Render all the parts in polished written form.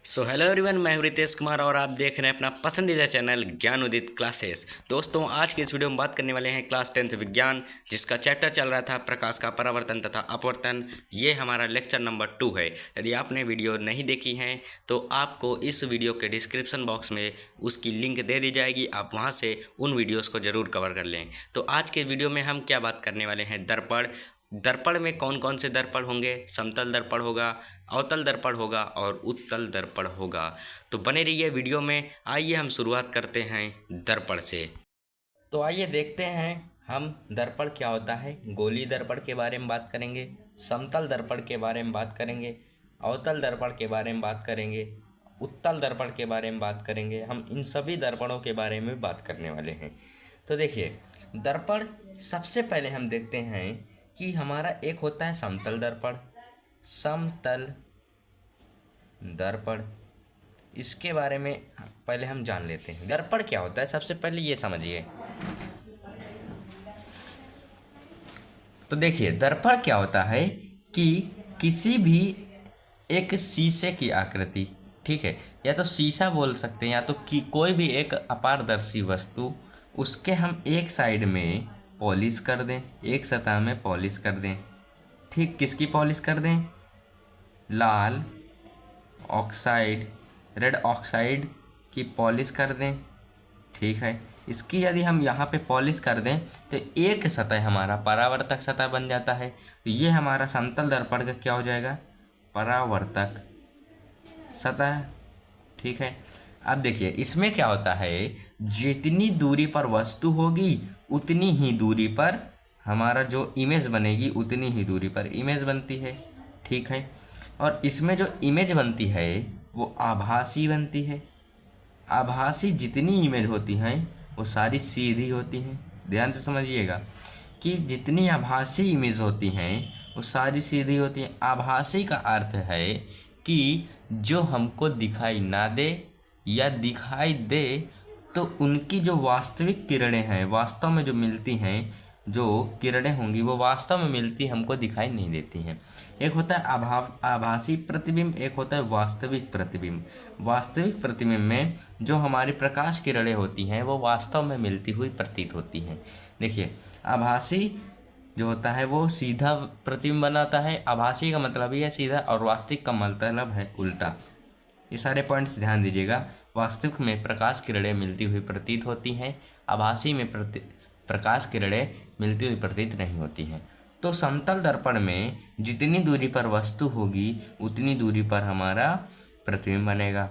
So hello everyone, मैं हूं रितेश कुमार और आप देख रहे हैं अपना पसंदीदा चैनल ज्ञान उदित क्लासेस। दोस्तों, आज की इस वीडियो में बात करने वाले हैं क्लास 10th विज्ञान, जिसका चैप्टर चल रहा था प्रकाश का परावर्तन तथा अपवर्तन। ये हमारा लेक्चर नंबर 2 है। यदि आपने वीडियो नहीं देखी है तो आपको इस वीडियो के डिस्क्रिप्शन बॉक्स में उसकी लिंक दे दी जाएगी, आप वहाँ से उन वीडियोज़ को ज़रूर कवर कर लें। तो आज के वीडियो में हम क्या बात करने वाले हैं? दर्पण। दर्पण में कौन कौन से दर्पण होंगे? समतल दर्पण होगा, अवतल दर्पण होगा और उत्तल दर्पण होगा। तो बने रहिए वीडियो में। आइए हम शुरुआत करते हैं दर्पण से। तो आइए देखते हैं हम दर्पण क्या होता है। गोलीय दर्पण के बारे में बात करेंगे, समतल दर्पण के बारे में बात करेंगे, अवतल दर्पण के बारे में बात करेंगे, उत्तल दर्पण के बारे में बात करेंगे। हम इन सभी दर्पणों के बारे में बात करने वाले हैं। तो देखिए, दर्पण सबसे पहले हम देखते हैं कि हमारा एक होता है समतल दर्पण। समतल दर्पण, इसके बारे में पहले हम जान लेते हैं। दर्पण क्या होता है सबसे पहले ये समझिए। तो देखिए, दर्पण क्या होता है कि किसी भी एक शीशे की आकृति, ठीक है, या तो शीशा बोल सकते हैं, या तो कि कोई भी एक अपारदर्शी वस्तु, उसके हम एक साइड में पॉलिश कर दें, एक सतह में पॉलिश कर दें। ठीक, किसकी पॉलिश कर दें? लाल ऑक्साइड, रेड ऑक्साइड की पॉलिश कर दें। ठीक है, इसकी यदि हम यहाँ पे पॉलिश कर दें तो एक सतह हमारा परावर्तक सतह बन जाता है। तो ये हमारा समतल दर्पण का क्या हो जाएगा? परावर्तक सतह। ठीक है, अब देखिए इसमें क्या होता है, जितनी दूरी पर वस्तु होगी उतनी ही दूरी पर हमारा जो इमेज बनेगी, उतनी ही दूरी पर इमेज बनती है। ठीक है, और इसमें जो इमेज बनती है वो आभासी बनती है। आभासी जितनी इमेज होती हैं वो सारी सीधी होती हैं। ध्यान से समझिएगा कि जितनी आभासी इमेज होती हैं वो सारी सीधी होती हैं। आभासी का अर्थ है कि जो हमको दिखाई ना दे या दिखाई दे तो उनकी जो वास्तविक किरणें हैं, वास्तव में जो मिलती हैं, जो किरणें होंगी वो वास्तव में मिलती हमको दिखाई नहीं देती हैं। एक होता है आभासी प्रतिबिंब, एक होता है वास्तविक प्रतिबिंब। वास्तविक प्रतिबिंब में जो हमारी प्रकाश किरणें होती हैं वो वास्तव में मिलती हुई प्रतीत होती हैं। देखिए, आभासी जो होता है वो सीधा प्रतिबिंब बनाता है। आभासी का मतलब ही है सीधा, और वास्तविक का मतलब है उल्टा। ये सारे पॉइंट्स ध्यान दीजिएगा। वास्तविक में प्रकाश किरणें मिलती हुई प्रतीत होती हैं, आभासी में प्रकाश किरणें मिलती हुई प्रतीत नहीं होती हैं। तो समतल दर्पण में जितनी दूरी पर वस्तु होगी उतनी दूरी पर हमारा प्रतिबिंब बनेगा।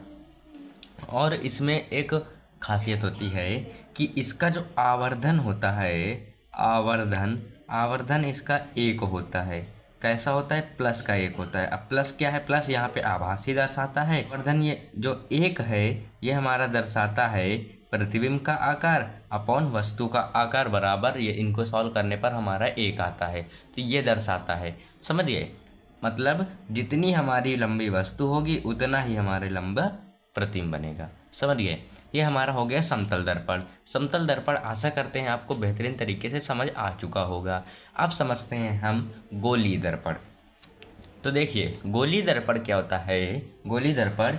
और इसमें एक खासियत होती है कि इसका जो आवर्धन होता है, आवर्धन इसका एक होता है। कैसा होता है? प्लस का एक होता है। अब प्लस क्या है? प्लस यहाँ पे आभासी दर्शाता है। आवर्धन ये जो एक है ये हमारा दर्शाता है प्रतिबिंब का आकार अपॉन वस्तु का आकार बराबर, ये इनको सॉल्व करने पर हमारा एक आता है। तो ये दर्शाता है, समझ गए? मतलब जितनी हमारी लंबी वस्तु होगी उतना ही हमारे लंबा प्रतिबिंब बनेगा। समझ गए? ये हमारा हो गया समतल दर्पण। समतल दर्पण आशा करते हैं आपको बेहतरीन तरीके से समझ आ चुका होगा। अब समझते हैं हम गोलीय दर्पण। तो देखिए, गोलीय दर्पण क्या होता है? गोलीय दर्पण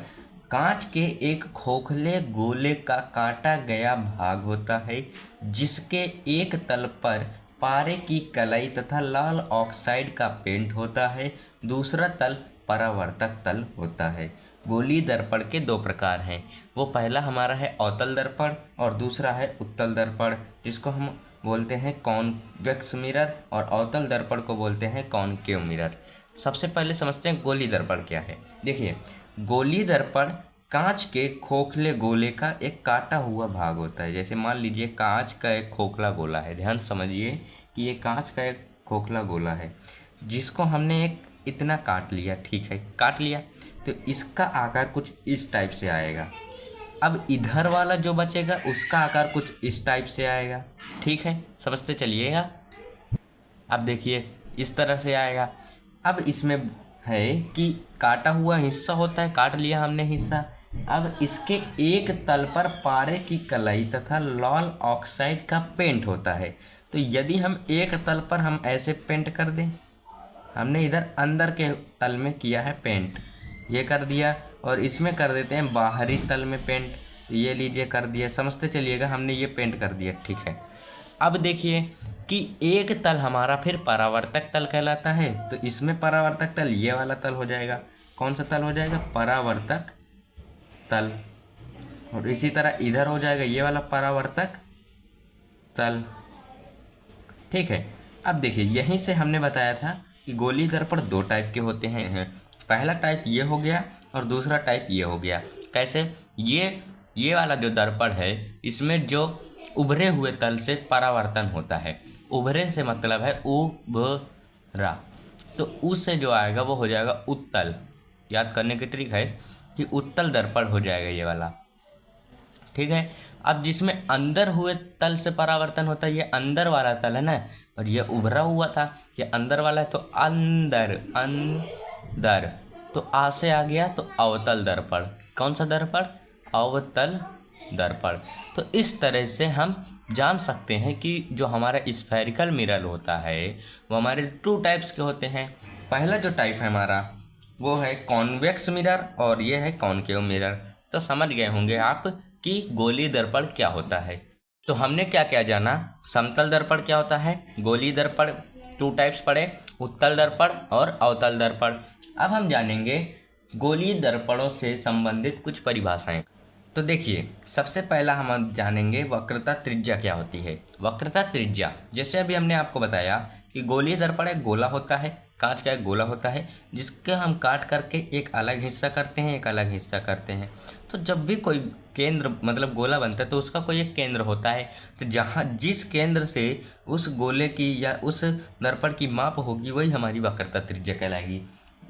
कांच के एक खोखले गोले का काटा गया भाग होता है, जिसके एक तल पर पारे की कलाई तथा लाल ऑक्साइड का पेंट होता है, दूसरा तल परावर्तक तल होता है। गोलीय दर्पण के दो प्रकार हैं। वो पहला हमारा है अवतल दर्पण और दूसरा है उत्तल दर्पण, जिसको हम बोलते हैं कॉन्वेक्स मिरर, और अवतल दर्पण को बोलते हैं कॉनकेव मिरर। सबसे पहले समझते हैं गोलीय दर्पण क्या है। देखिए, गोलीय दर्पण कांच के खोखले गोले का एक काटा हुआ भाग होता है। जैसे मान लीजिए कांच का एक खोखला गोला है। ध्यान समझिए कि ये कांच का एक खोखला गोला है जिसको हमने एक इतना काट लिया। ठीक है, काट लिया तो इसका आकार कुछ इस टाइप से आएगा। अब इधर वाला जो बचेगा उसका आकार कुछ इस टाइप से आएगा। ठीक है, समझते चलिएगा। अब देखिए इस तरह से आएगा। अब इसमें है कि काटा हुआ हिस्सा होता है, काट लिया हमने हिस्सा। अब इसके एक तल पर पारे की कलाई तथा लाल ऑक्साइड का पेंट होता है। तो यदि हम एक तल पर हम ऐसे पेंट कर दें, हमने इधर अंदर के तल में किया है पेंट, ये कर दिया, और इसमें कर देते हैं बाहरी तल में पेंट। ये लीजिए कर दिया, समझते चलिएगा हमने ये पेंट कर दिया, ठीक है। अब देखिए कि एक तल हमारा फिर परावर्तक तल कहलाता है, तो इसमें परावर्तक तल ये वाला तल हो जाएगा। कौन सा तल हो जाएगा? परावर्तक तल। और इसी तरह इधर हो जाएगा ये वाला परावर्तक तल, ठीक है। अब देखिए यहीं से हमने बताया था कि गोलीय दर्पण दो टाइप के होते हैं। पहला टाइप ये हो गया और दूसरा टाइप ये हो गया। कैसे? ये वाला जो दर्पण है इसमें जो उभरे हुए तल से परावर्तन होता है। उभरे से मतलब है उभरा, तो उससे जो आएगा वो हो जाएगा उत्तल। याद करने की ट्रिक है कि उत्तल दर्पण हो जाएगा ये वाला, ठीक है। अब जिसमें अंदर हुए तल से परावर्तन होता है, ये अंदर वाला तल है ना, और ये उभरा हुआ था, ये अंदर वाला है, तो अंदर अंदर, तो आ से आ गया तो अवतल दर्पण। कौन सा दर्पण? अवतल दर्पण। तो इस तरह से हम जान सकते हैं कि जो हमारा स्फेरिकल मिरर होता है वो हमारे टू टाइप्स के होते हैं। पहला जो टाइप है हमारा वो है कॉन्वेक्स मिरर और ये है कॉनकेव मिरर। तो समझ गए होंगे आप कि गोलीय दर्पण क्या होता है। तो हमने क्या क्या जाना? समतल दर्पण क्या होता है, गोलीय दर्पण टू टाइप्स पढ़े, उत्तल दर्पण और अवतल दर्पण। अब हम जानेंगे गोलीय दर्पणों से संबंधित कुछ परिभाषाएं। तो देखिए सबसे पहला हम जानेंगे वक्रता त्रिज्या क्या होती है। वक्रता त्रिज्या, जैसे अभी हमने आपको बताया कि गोलीय दर्पण एक गोला होता है, कांच का एक गोला होता है जिसके हम काट करके एक अलग हिस्सा करते हैं, एक अलग हिस्सा करते हैं। तो जब भी कोई केंद्र मतलब गोला बनता है तो उसका कोई एक केंद्र होता है। तो जहाँ जिस केंद्र से उस गोले की या उस दर्पण की माप होगी वही हमारी वक्रता त्रिज्या कहलाएगी।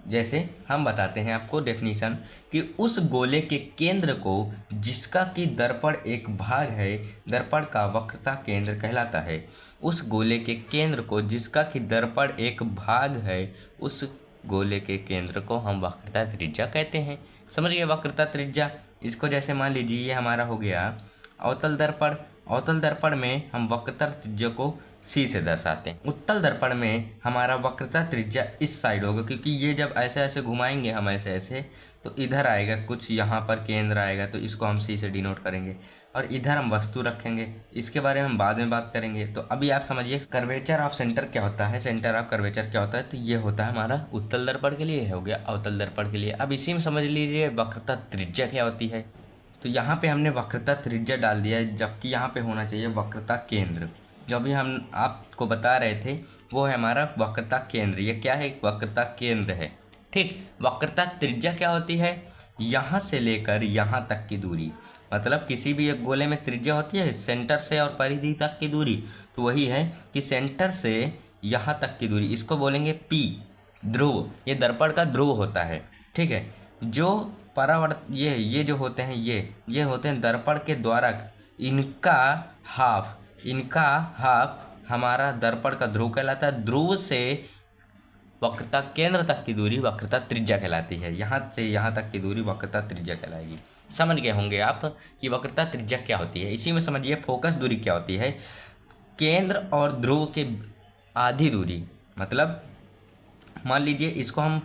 जैसे हम बताते हैं आपको डेफिनीशन कि उस गोले के केंद्र को जिसका कि दर्पण एक भाग है, दर्पण का वक्रता केंद्र कहलाता है। उस गोले के केंद्र को जिसका कि दर्पण एक भाग है, उस गोले के केंद्र को हम वक्रता त्रिज्या कहते हैं। समझ गए वक्रता त्रिज्या। इसको जैसे मान लीजिए ये हमारा हो गया अवतल दर्पण। अवतल दर्पण में हम वक्रता त्रिज्या को सी से दर्शाते हैं। उत्तल दर्पण में हमारा वक्रता त्रिज्या इस साइड होगा, क्योंकि ये जब ऐसे ऐसे घुमाएंगे हम ऐसे ऐसे तो इधर आएगा कुछ, यहाँ पर केंद्र आएगा, तो इसको हम सी से डिनोट करेंगे। और इधर हम वस्तु रखेंगे, इसके बारे में हम बाद में बात करेंगे। तो अभी आप समझिए कर्वेचर ऑफ सेंटर क्या होता है, सेंटर ऑफ कर्वेचर क्या होता है। तो ये होता है हमारा उत्तल दर्पण के लिए, हो गया अवतल दर्पण के लिए। अब इसी में समझ लीजिए वक्रता त्रिज्या क्या होती है। तो यहाँ पे हमने वक्रता त्रिज्या डाल दिया है, जबकि यहाँ पे होना चाहिए वक्रता केंद्र। जो अभी हम आपको बता रहे थे वो है हमारा वक्रता केंद्र। ये क्या है? एक वक्रता केंद्र है, ठीक। वक्रता त्रिज्या क्या होती है? यहाँ से लेकर यहाँ तक की दूरी, मतलब किसी भी एक गोले में त्रिज्या होती है सेंटर से और परिधि तक की दूरी, तो वही है कि सेंटर से यहाँ तक की दूरी, इसको बोलेंगे पी, ध्रुव। ये दर्पण का ध्रुव होता है, ठीक है। जो परावर्त ये जो होते हैं ये होते हैं दर्पण के द्वारक, इनका हाफ हमारा दर्पण का ध्रुव कहलाता है। ध्रुव से वक्रता केंद्र तक की दूरी वक्रता त्रिज्या कहलाती है। यहाँ से यहाँ तक की दूरी वक्रता त्रिज्या कहलाएगी। समझ गए होंगे आप कि वक्रता त्रिज्या क्या होती है। इसी में समझिए फोकस दूरी क्या होती है। केंद्र और ध्रुव के आधी दूरी, मतलब मान लीजिए इसको हम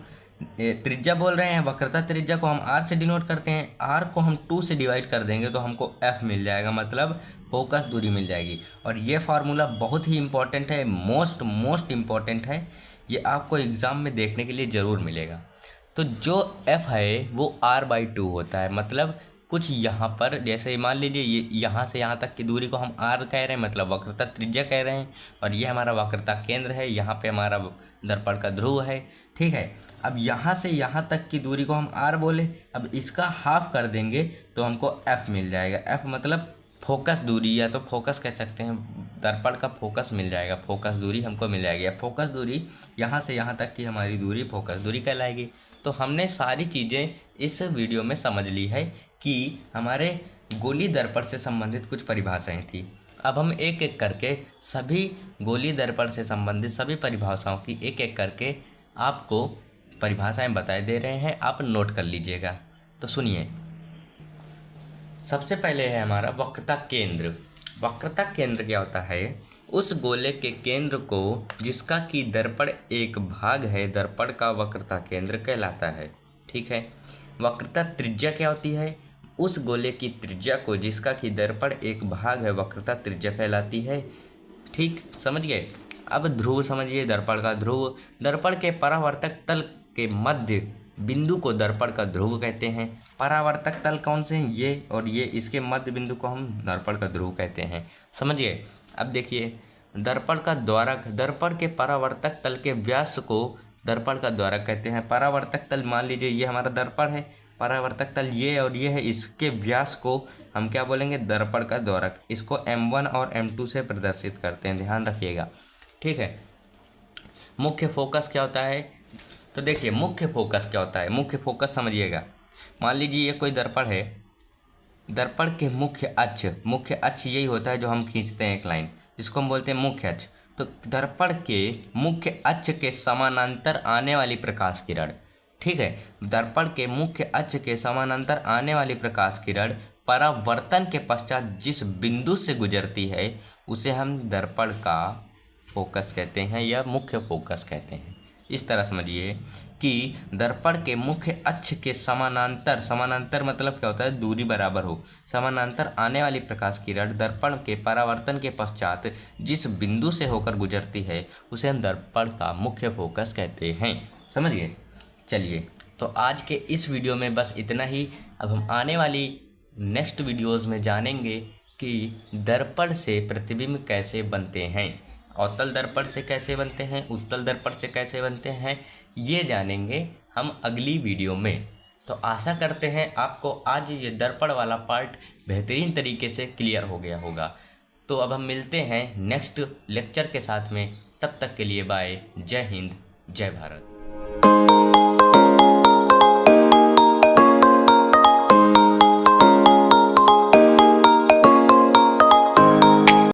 त्रिज्या बोल रहे हैं, वक्रता त्रिज्या को हम r से डिनोट करते हैं। r को हम 2 से डिवाइड कर देंगे तो हमको f मिल जाएगा, मतलब फोकस दूरी मिल जाएगी। और ये फार्मूला बहुत ही इंपॉर्टेंट है, मोस्ट इम्पॉर्टेंट है। ये आपको एग्ज़ाम में देखने के लिए ज़रूर मिलेगा। तो जो f है वो r/2 होता है, मतलब कुछ यहाँ पर जैसे मान लीजिए ये यहाँ से यहाँ तक की दूरी को हम r कह रहे हैं, मतलब वक्रता त्रिज्या कह रहे हैं। और ये हमारा वक्रता केंद्र है, यहाँ पे हमारा दर्पण का ध्रुव है, ठीक है। अब यहाँ से यहाँ तक की दूरी को हम r बोले, अब इसका हाफ कर देंगे तो हमको f मिल जाएगा। f मतलब फोकस दूरी, या तो फोकस कह सकते हैं, दर्पण का फोकस मिल जाएगा, फोकस दूरी हमको मिल जाएगी। अब फोकस दूरी यहाँ से यहाँ तक की हमारी दूरी फोकस दूरी कहलाएगी। तो हमने सारी चीज़ें इस वीडियो में समझ ली है कि हमारे गोलीय दर्पण से संबंधित कुछ परिभाषाएं थी। अब हम एक एक करके सभी गोलीय दर्पण से संबंधित सभी परिभाषाओं की एक एक करके आपको परिभाषाएं बताए दे रहे हैं, आप नोट कर लीजिएगा। तो सुनिए, सबसे पहले है हमारा वक्रता केंद्र। वक्रता केंद्र क्या होता है? उस गोले के केंद्र को जिसका कि दर्पण एक भाग है, दर्पण का वक्रता केंद्र कहलाता है, ठीक है। वक्रता त्रिज्या क्या होती है? उस गोले की त्रिज्या को जिसका कि दर्पण एक भाग है वक्रता त्रिज्या कहलाती है। ठीक, समझ गए। अब ध्रुव समझिए, दर्पण का ध्रुव। दर्पण के परावर्तक तल के मध्य बिंदु को दर्पण का ध्रुव कहते हैं। परावर्तक तल कौन से हैं? ये और ये, इसके मध्य बिंदु को हम दर्पण का ध्रुव कहते हैं। समझिए। अब देखिए, दर्पण का द्वारक, दर्पण के परावर्तक तल के व्यास को दर्पण का द्वारक कहते हैं। परावर्तक तल मान लीजिए ये हमारा दर्पण है, परावर्तक तल ये और ये है, इसके व्यास को हम क्या बोलेंगे? दर्पण का द्वारक। इसको M1 और M2 से प्रदर्शित करते हैं, ध्यान रखिएगा। ठीक है। मुख्य फोकस क्या होता है? तो देखिए, मुख्य फोकस क्या होता है? मुख्य फोकस समझिएगा। मान लीजिए ये कोई दर्पण है, दर्पण के मुख्य अक्ष यही होता है जो हम खींचते हैं एक लाइन, जिसको हम बोलते हैं मुख्य अक्ष। तो दर्पण के मुख्य अक्ष के समानांतर आने वाली प्रकाश किरण, ठीक है, दर्पण के मुख्य अक्ष के समानांतर आने वाली प्रकाश किरण परावर्तन के पश्चात जिस बिंदु से गुजरती है उसे हम दर्पण का फोकस कहते हैं या मुख्य फोकस कहते हैं। इस तरह समझिए कि दर्पण के मुख्य अक्ष के समानांतर मतलब क्या होता है? दूरी बराबर हो। समानांतर आने वाली प्रकाश किरण दर्पण के परावर्तन के पश्चात जिस बिंदु से होकर गुजरती है उसे हम दर्पण का मुख्य फोकस कहते हैं। समझिए। चलिए, तो आज के इस वीडियो में बस इतना ही। अब हम आने वाली नेक्स्ट वीडियोज़ में जानेंगे कि दर्पण से प्रतिबिंब कैसे बनते हैं, अवतल दर्पण से कैसे बनते हैं, उत्तल दर्पण से कैसे बनते हैं, ये जानेंगे हम अगली वीडियो में। तो आशा करते हैं आपको आज ये दर्पण वाला पार्ट बेहतरीन तरीके से क्लियर हो गया होगा। तो अब हम मिलते हैं नेक्स्ट लेक्चर के साथ में। तब तक के लिए बाय। जय हिंद, जय भारत।